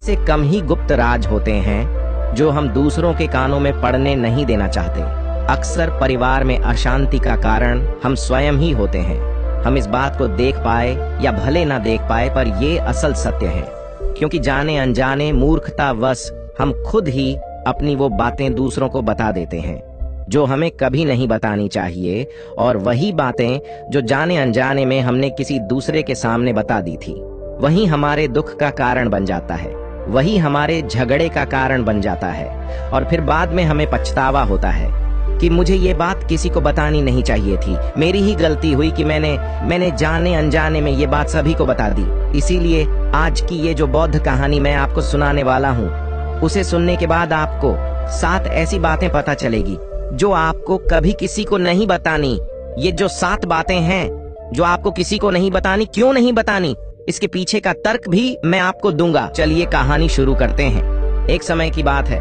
से कम ही गुप्त राज होते हैं जो हम दूसरों के कानों में पड़ने नहीं देना चाहते। अक्सर परिवार में अशांति का कारण हम स्वयं ही होते हैं। हम इस बात को देख पाए या भले ना देख पाए, पर ये असल सत्य है, क्योंकि जाने अनजाने मूर्खतावश हम खुद ही अपनी वो बातें दूसरों को बता देते हैं जो हमें कभी नहीं बतानी चाहिए, और वही बातें जो जाने अनजाने में हमने किसी दूसरे के सामने बता दी थी, वही हमारे दुख का कारण बन जाता है, वही हमारे झगड़े का कारण बन जाता है। और फिर बाद में हमें पछतावा होता है कि मुझे ये बात किसी को बतानी नहीं चाहिए थी, मेरी ही गलती हुई कि मैंने जाने अनजाने में ये बात सभी को बता दी। इसीलिए आज की ये जो बौद्ध कहानी मैं आपको सुनाने वाला हूँ, उसे सुनने के बाद आपको 7 ऐसी बातें पता चलेगी जो आपको कभी किसी को नहीं बतानी। ये जो 7 बातें हैं जो आपको किसी को नहीं बतानी, क्यों नहीं बतानी, इसके पीछे का तर्क भी मैं आपको दूंगा। चलिए कहानी शुरू करते हैं। एक समय की बात है,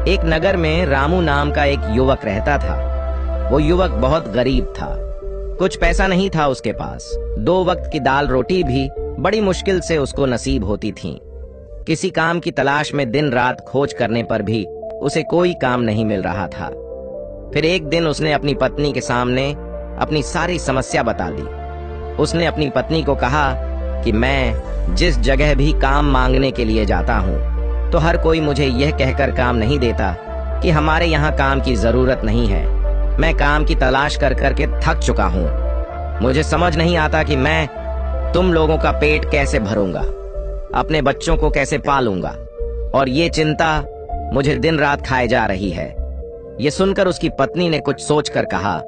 एक नगर में रामू नाम का एक युवक रहता था। वो युवक बहुत गरीब था, कुछ पैसा नहीं था उसके पास। 2 वक्त की दाल रोटी भी बड़ी मुश्किल से उसको नसीब होती थी। किसी काम की तलाश में दिन रात खोज करने पर भी उसे कोई काम नहीं मिल रहा था। फिर एक दिन उसने अपनी पत्नी के सामने अपनी सारी समस्या बता दी। उसने अपनी पत्नी को कहा कि मैं जिस जगह भी काम मांगने के लिए जाता हूँ तो हर कोई मुझे यह कहकर काम नहीं देता कि हमारे यहाँ काम की जरूरत नहीं है। मैं काम की तलाश कर करके थक चुका हूँ। मुझे समझ नहीं आता कि मैं तुम लोगों का पेट कैसे भरूंगा, अपने बच्चों को कैसे पालूंगा, और ये चिंता मुझे दिन रात खाए जा रही है। ये सुनकर उसकी पत्नी ने कुछ सोचकर कहा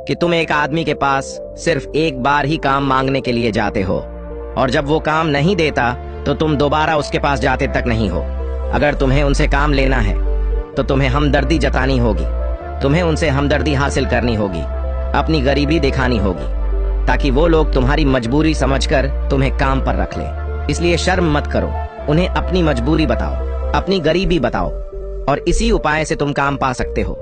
कि तुम एक आदमी के पास सिर्फ एक बार ही काम मांगने के लिए जाते हो, और जब वो काम नहीं देता तो तुम दोबारा उसके पास जाते तक नहीं हो। अगर तुम्हें उनसे काम लेना है तो तुम्हें हमदर्दी जतानी होगी, तुम्हें उनसे हमदर्दी हासिल करनी होगी, अपनी गरीबी दिखानी होगी, ताकि वो लोग तुम्हारी मजबूरी समझकर तुम्हें काम पर रख लें। इसलिए शर्म मत करो, उन्हें अपनी मजबूरी बताओ, अपनी गरीबी बताओ, और इसी उपाय से तुम काम पा सकते हो।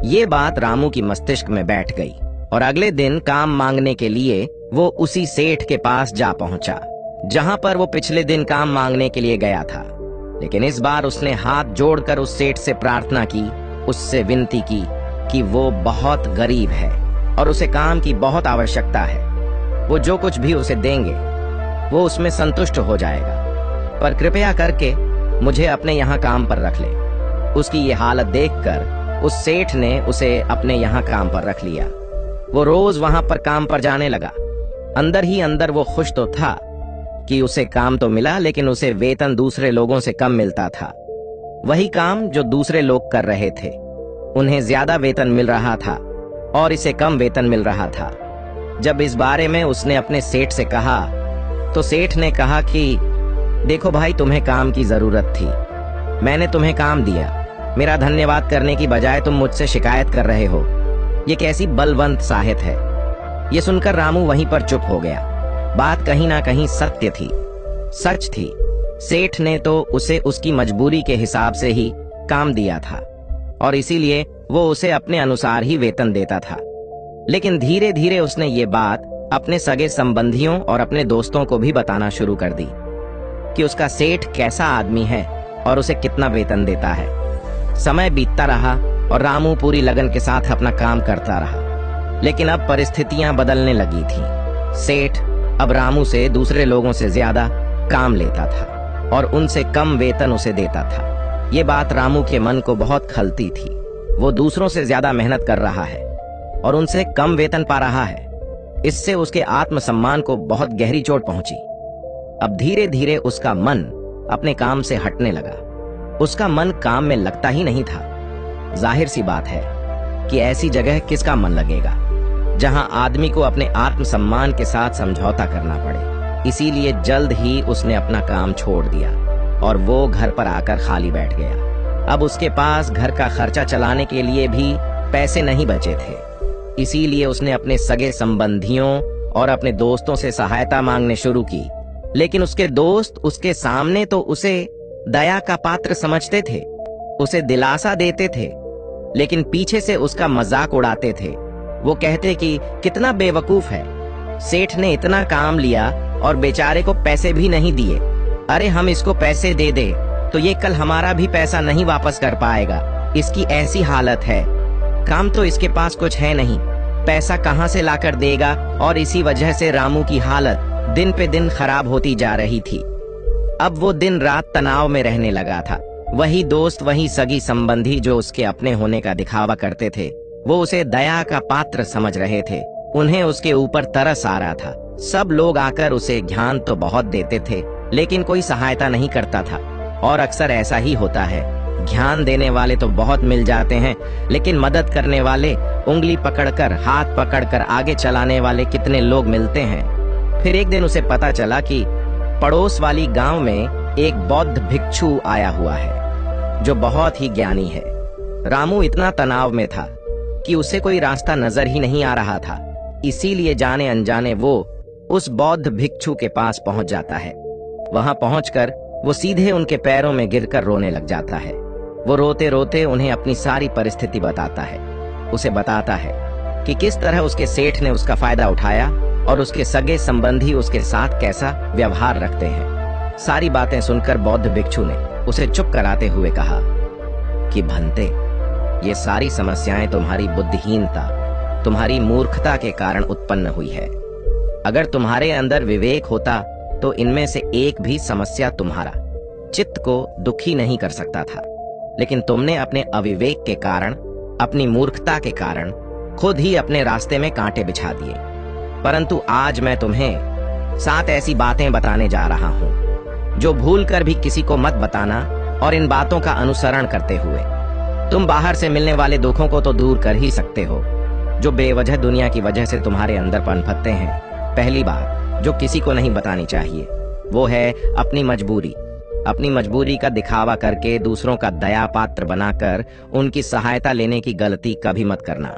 ये बात रामू की मस्तिष्क में बैठ गई, और अगले दिन काम मांगने के लिए वो उसी सेठ के पास जा पहुंचा जहां पर वो पिछले दिन काम मांगने के लिए गया था। लेकिन इस बार उसने हाथ जोड़कर उस सेठ से प्रार्थना की, उससे विनती की कि वो बहुत गरीब है और उसे काम की बहुत आवश्यकता है। वो जो कुछ भी उसे देंगे वो उसमें संतुष्ट हो जाएगा, पर कृपया करके मुझे अपने यहाँ काम पर रख ले। उसकी ये हालत देखकर उस सेठ ने उसे अपने यहाँ काम पर रख लिया। वो रोज वहां पर काम पर जाने लगा। अंदर ही अंदर वो खुश तो था कि उसे काम तो मिला, लेकिन उसे वेतन दूसरे लोगों से कम मिलता था। वही काम जो दूसरे लोग कर रहे थे, उन्हें ज्यादा वेतन मिल रहा था और इसे कम वेतन मिल रहा था। जब इस बारे में उसने अपने सेठ से कहा तो सेठ ने कहा कि देखो भाई, तुम्हें काम की जरूरत थी, मैंने तुम्हें काम दिया, मेरा धन्यवाद करने की बजाय तुम मुझसे शिकायत कर रहे हो। ये कैसी बलवंत साहत है। ये सुनकर रामू वहीं पर चुप हो गया। बात कहीं ना कहीं सत्य थी, सच थी। सेठ ने तो उसे उसकी मजबूरी के हिसाब से ही काम दिया था और इसीलिए वो उसे अपने अनुसार ही वेतन देता था। लेकिन धीरे धीरे उसने ये बात अपने सगे संबंधियों और अपने दोस्तों को भी बताना शुरू कर दी कि उसका सेठ कैसा आदमी है और उसे कितना वेतन देता है। समय बीतता रहा और रामू पूरी लगन के साथ अपना काम करता रहा, लेकिन अब परिस्थितियां बदलने लगी थी। सेठ अब रामू से दूसरे लोगों से ज्यादा काम लेता था और उनसे कम वेतन उसे देता था। ये बात रामू के मन को बहुत खलती थी। वो दूसरों से ज्यादा मेहनत कर रहा है और उनसे कम वेतन पा रहा है। इससे उसके आत्मसम्मान को बहुत गहरी चोट पहुंची। अब धीरे धीरे उसका मन अपने काम से हटने लगा। उसका मन काम में लगता ही नहीं था। जाहिर सी बात है कि ऐसी जगह किसका मन लगेगा जहां आदमी को अपने आत्मसम्मान के साथ समझौता करना पड़े। इसीलिए जल्द ही उसने अपना काम छोड़ दिया और वो घर पर आकर खाली बैठ गया। अब उसके पास घर का खर्चा चलाने के लिए भी पैसे नहीं बचे थे। इसीलिए उसने अपने सगे संबंधियों और अपने दोस्तों से सहायता मांगने शुरू की। लेकिन उसके दोस्त उसके सामने तो उसे दया का पात्र समझते थे, उसे दिलासा देते थे, लेकिन पीछे से उसका मजाक उड़ाते थे। वो कहते कि कितना बेवकूफ है, सेठ ने इतना काम लिया और बेचारे को पैसे भी नहीं दिए। अरे हम इसको पैसे दे दे तो ये कल हमारा भी पैसा नहीं वापस कर पाएगा, इसकी ऐसी हालत है। काम तो इसके पास कुछ है नहीं, पैसा कहाँ से लाकर देगा। और इसी वजह से रामू की हालत दिन पे दिन खराब होती जा रही थी। अब वो दिन रात तनाव में रहने लगा था। वही दोस्त, वही सगी संबंधी जो उसके अपने होने का दिखावा करते थे, वो उसे दया का पात्र समझ रहे थे। उन्हें उसके ऊपर तरस आ रहा था। सब लोग आकर उसे ज्ञान तो बहुत देते थे, लेकिन कोई सहायता नहीं करता था। और अक्सर ऐसा ही होता है, ज्ञान देने वाले तो बहुत मिल जाते हैं, लेकिन मदद करने वाले, उंगली पकड़कर, हाथ पकड़कर आगे चलाने वाले कितने लोग मिलते हैं। फिर एक दिन उसे पता चला कि पड़ोस वाली गांव में एक बौद्ध भिक्षु आया हुआ है जो बहुत ही ज्ञानी है। रामू इतना तनाव में था कि उसे कोई रास्ता नजर ही नहीं आ रहा था। इसीलिए जाने अनजाने वो उस बौद्ध भिक्षु के पास पहुंच जाता है। वहां पहुंचकर वो सीधे उनके पैरों में गिरकर रोने लग जाता है। वो रोते रोते उन्हें अपनी सारी परिस्थिति बताता है। उसे बताता है कि किस तरह उसके सेठ ने उसका फायदा उठाया और उसके सगे संबंधी उसके साथ कैसा व्यवहार रखते हैं। सारी बातें सुनकर बौद्ध भिक्षु ने उसे चुप कराते हुए कहा कि भंते, ये सारी समस्याएं तुम्हारी बुद्धिहीनता, तुम्हारी मूर्खता के कारण उत्पन्न हुई है। अगर तुम्हारे अंदर विवेक होता तो इनमें से एक भी समस्या तुम्हारा चित्त को दुखी नहीं कर सकता था। लेकिन तुमने अपने अविवेक के कारण, अपनी मूर्खता के कारण खुद ही अपने रास्ते में कांटे बिछा दिए। परंतु आज मैं तुम्हें 7 ऐसी बातें बताने जा रहा हूं जो भूलकर भी किसी को मत बताना, और इन बातों का अनुसरण करते हुए तुम बाहर से मिलने वाले दुखों को तो दूर कर ही सकते हो जो बेवजह दुनिया की वजह से तुम्हारे अंदर पनपते हैं। पहली बात जो किसी को नहीं बतानी चाहिए वो है अपनी मजबूरी। अपनी मजबूरी का दिखावा करके दूसरों का दया पात्र बनाकर उनकी सहायता लेने की गलती कभी मत करना।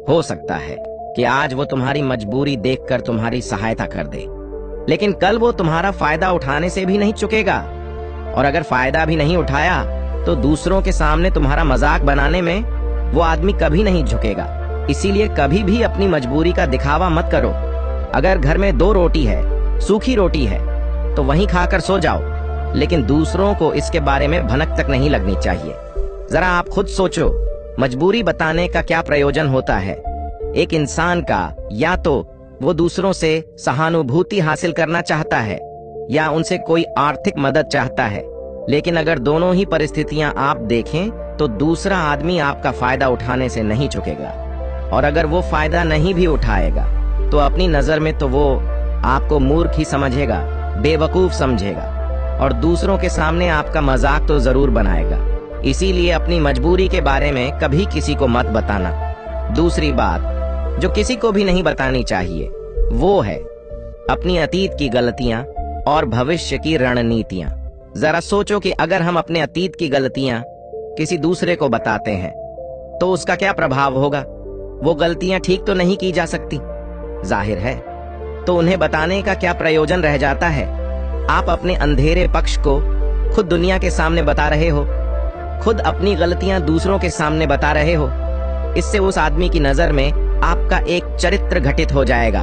हो सकता है कि आज वो तुम्हारी मजबूरी देखकर तुम्हारी सहायता कर दे, लेकिन कल वो तुम्हारा फायदा उठाने से भी नहीं चुकेगा। और अगर फायदा भी नहीं उठाया तो दूसरों के सामने तुम्हारा मजाक बनाने में वो आदमी कभी नहीं झुकेगा। इसीलिए कभी भी अपनी मजबूरी का दिखावा मत करो। अगर घर में 2 रोटी है, सूखी रोटी है, तो वहीं खाकर सो जाओ, लेकिन दूसरों को इसके बारे में भनक तक नहीं लगनी चाहिए। जरा आप खुद सोचो, मजबूरी बताने का क्या प्रयोजन होता है एक इंसान का? या तो वो दूसरों से सहानुभूति हासिल करना चाहता है या उनसे कोई आर्थिक मदद चाहता है। लेकिन अगर दोनों ही परिस्थितियां आप देखें तो दूसरा आदमी आपका फायदा उठाने से नहीं चुकेगा, और अगर वो फायदा नहीं भी उठाएगा तो अपनी नजर में तो वो आपको मूर्ख ही समझेगा, बेवकूफ समझेगा, और दूसरों के सामने आपका मजाक तो जरूर बनाएगा। इसीलिए अपनी मजबूरी के बारे में कभी किसी को मत बताना। दूसरी बात जो किसी को भी नहीं बतानी चाहिए वो है अपनी अतीत की गलतियां और भविष्य की रणनीतियां। जरा सोचो कि अगर हम अपने अतीत की गलतियां किसी दूसरे को बताते हैं तो उसका क्या प्रभाव होगा? वो गलतियां ठीक तो नहीं की जा सकती, जाहिर है, तो उन्हें बताने का क्या प्रयोजन रह जाता है? आप अपने अंधेरे पक्ष को खुद दुनिया के सामने बता रहे हो, खुद अपनी गलतियां दूसरों के सामने बता रहे हो। इससे उस आदमी की नजर में आपका एक चरित्र घटित हो जाएगा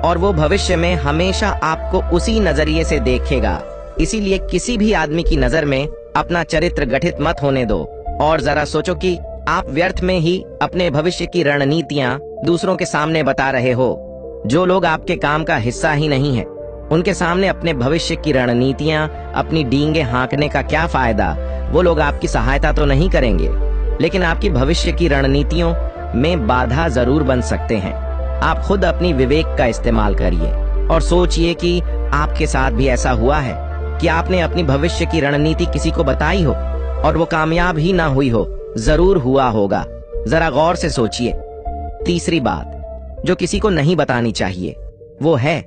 और वो भविष्य में हमेशा आपको उसी नजरिए से देखेगा। इसीलिए किसी भी आदमी की नजर में अपना चरित्र गठित मत होने दो, और जरा सोचो कि आप व्यर्थ में ही अपने भविष्य की रणनीतियां दूसरों के सामने बता रहे हो। जो लोग आपके काम का हिस्सा ही नहीं है, उनके सामने अपने भविष्य की रणनीतियां, अपनी डींगे हाँकने का क्या फायदा? वो लोग आपकी सहायता तो नहीं करेंगे, लेकिन आपकी भविष्य की रणनीतियों में बाधा जरूर बन सकते हैं। आप खुद अपनी विवेक का इस्तेमाल करिए और सोचिए कि आपके साथ भी ऐसा हुआ है कि आपने अपनी भविष्य की रणनीति किसी को बताई हो और वो कामयाब ही ना हुई हो। जरूर हुआ होगा, जरा गौर से सोचिए। तीसरी बात जो किसी को नहीं बतानी चाहिए वो है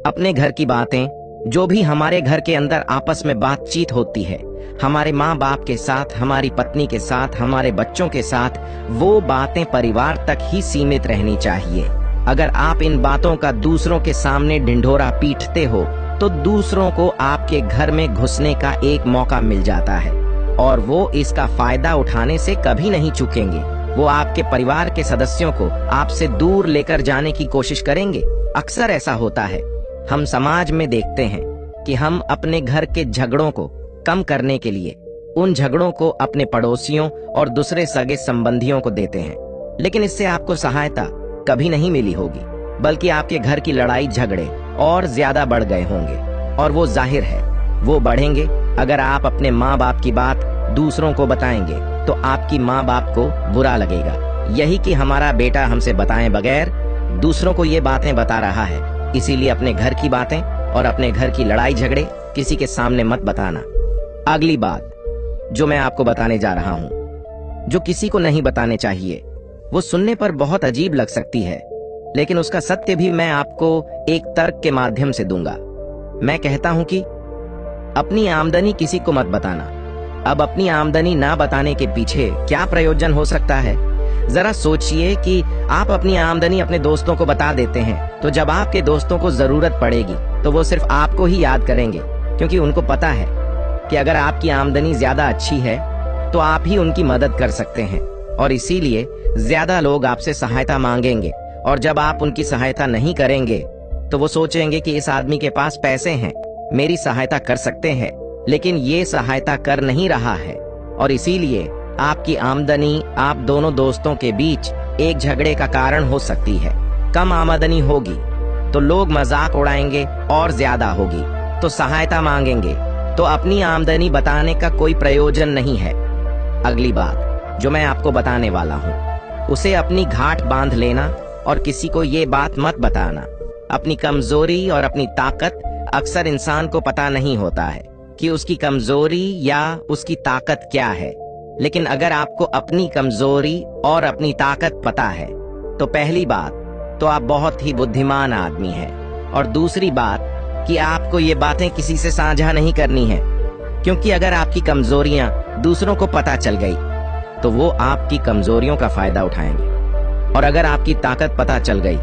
अपने घर की बातें। जो भी हमारे घर के अंदर आपस में बातचीत होती है, हमारे माँ बाप के साथ, हमारी पत्नी के साथ, हमारे बच्चों के साथ, वो बातें परिवार तक ही सीमित रहनी चाहिए। अगर आप इन बातों का दूसरों के सामने ढिंढोरा पीटते हो तो दूसरों को आपके घर में घुसने का एक मौका मिल जाता है, और वो इसका फायदा उठाने से कभी नहीं चूकेंगे। वो आपके परिवार के सदस्यों को आपसे दूर लेकर जाने की कोशिश करेंगे। अक्सर ऐसा होता है, हम समाज में देखते हैं कि हम अपने घर के झगड़ों को कम करने के लिए उन झगड़ों को अपने पड़ोसियों और दूसरे सगे संबंधियों को देते हैं, लेकिन इससे आपको सहायता कभी नहीं मिली होगी, बल्कि आपके घर की लड़ाई झगड़े और ज्यादा बढ़ गए होंगे। और वो जाहिर है वो बढ़ेंगे अगर आप अपने माँ बाप की बात दूसरों को बताएंगे तो आपकी माँ बाप को बुरा लगेगा। यही कि हमारा बेटा हमसे बताए बगैर दूसरों को ये बातें बता रहा है, इसीलिए अपने घर की बातें और अपने घर की लड़ाई झगड़े किसी के सामने मत बताना। अगली बात जो मैं आपको बताने जा रहा हूँ, जो किसी को नहीं बताने चाहिए, वो सुनने पर बहुत अजीब लग सकती है, लेकिन उसका सत्य भी मैं आपको एक तर्क के माध्यम से दूंगा। मैं कहता हूं कि अपनी आमदनी किसी को मत बताना। अब अपनी आमदनी ना बताने के पीछे क्या प्रयोजन हो सकता है? जरा सोचिए कि आप अपनी आमदनी अपने दोस्तों को बता देते हैं, तो जब आपके दोस्तों को जरूरत पड़ेगी तो वो सिर्फ आपको ही याद करेंगे, क्योंकि उनको पता है कि अगर आपकी आमदनी ज्यादा अच्छी है तो आप ही उनकी मदद कर सकते हैं, और इसीलिए ज्यादा लोग आपसे सहायता मांगेंगे। और जब आप उनकी सहायता नहीं करेंगे तो वो सोचेंगे कि इस आदमी के पास पैसे हैं, मेरी सहायता कर सकते हैं, लेकिन ये सहायता कर नहीं रहा है, और इसीलिए आपकी आमदनी आप दोनों दोस्तों के बीच एक झगड़े का कारण हो सकती है। कम आमदनी होगी तो लोग मजाक उड़ाएंगे, और ज्यादा होगी तो सहायता मांगेंगे, तो अपनी आमदनी बताने का कोई प्रयोजन नहीं है। अगली बात जो मैं आपको बताने वाला हूँ, उसे अपनी घाट बांध लेना और किसी को ये बात मत बताना। अपनी कमजोरी और अपनी ताकत अक्सर इंसान को पता नहीं होता है कि उसकी कमजोरी या उसकी ताकत क्या है, लेकिन अगर आपको अपनी कमजोरी और अपनी ताकत पता है तो पहली बात तो आप बहुत ही बुद्धिमान आदमी हैं, और दूसरी बात कि आपको ये बातें किसी से साझा नहीं करनी है, क्योंकि अगर आपकी कमजोरियां दूसरों को पता चल गई तो वो आपकी कमजोरियों का फायदा उठाएंगे, और अगर आपकी ताकत पता चल गई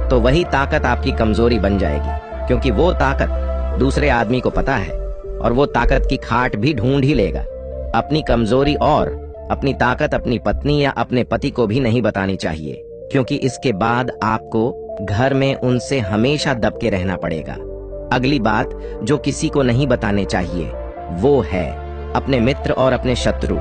तो वही ताकत आपकी कमजोरी बन जाएगी, क्योंकि वो ताकत दूसरे आदमी को पता है और वो ताकत की खाट भी ढूंढ ही लेगा। अपनी कमजोरी और अपनी ताकत अपनी पत्नी या अपने पति को भी नहीं बतानी चाहिए, क्योंकि इसके बाद आपको घर में उनसे हमेशा दब के रहना पड़ेगा। अगली बात जो किसी को नहीं बताने चाहिए वो है अपने मित्र और अपने शत्रु।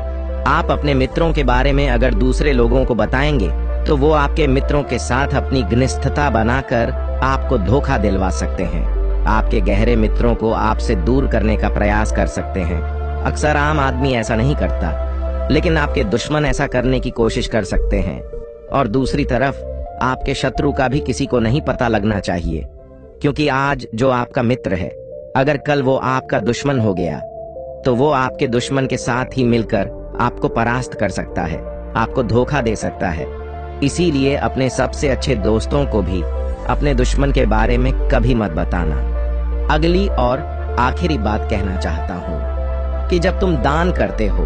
आप अपने मित्रों के बारे में अगर दूसरे लोगों को बताएंगे तो वो आपके मित्रों के साथ अपनी घनिष्ठता बनाकर आपको धोखा दिलवा सकते हैं, आपके गहरे मित्रों को आपसे दूर करने का प्रयास कर सकते हैं। अक्सर आम आदमी ऐसा नहीं करता, लेकिन आपके दुश्मन ऐसा करने की कोशिश कर सकते हैं। और दूसरी तरफ आपके शत्रु का भी किसी को नहीं पता लगना चाहिए, क्योंकि आज जो आपका मित्र है अगर कल वो आपका दुश्मन हो गया तो वो आपके दुश्मन के साथ ही मिलकर आपको परास्त कर सकता है, आपको धोखा दे सकता है। इसीलिए अपने सबसे अच्छे दोस्तों को भी अपने दुश्मन के बारे में कभी मत बताना। अगली और आखिरी बात कहना चाहता हूँ कि जब तुम दान करते हो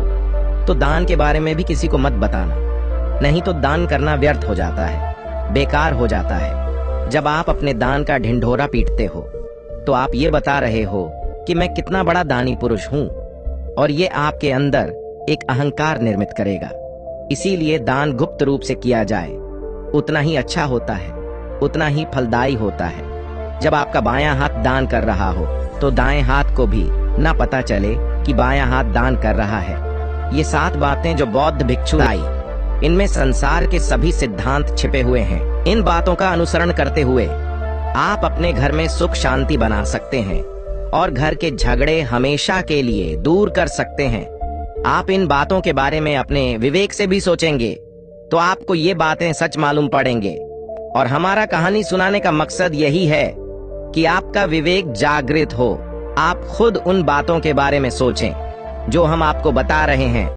तो दान के बारे में भी किसी को मत बताना, नहीं तो दान करना व्यर्थ हो जाता है, बेकार हो जाता है। जब आप अपने दान का ढिंढोरा पीटते हो तो आप ये बता रहे हो कि मैं कितना बड़ा दानी पुरुष हूँ, और ये आपके अंदर एक अहंकार निर्मित करेगा। इसीलिए दान गुप्त रूप से किया जाए उतना ही अच्छा होता है, उतना ही फलदायी होता है। जब आपका बायां हाथ दान कर रहा हो तो दाएं हाथ को भी ना पता चले कि बायां हाथ दान कर रहा है। ये 7 बातें जो बौद्ध भिक्षु लाई, इनमें संसार के सभी सिद्धांत छिपे हुए हैं। इन बातों का अनुसरण करते हुए आप अपने घर में सुख शांति बना सकते हैं और घर के झगड़े हमेशा के लिए दूर कर सकते हैं। आप इन बातों के बारे में अपने विवेक से भी सोचेंगे तो आपको ये बातें सच मालूम पड़ेंगे। और हमारा कहानी सुनाने का मकसद यही है कि आपका विवेक जागृत हो, आप खुद उन बातों के बारे में सोचें जो हम आपको बता रहे हैं।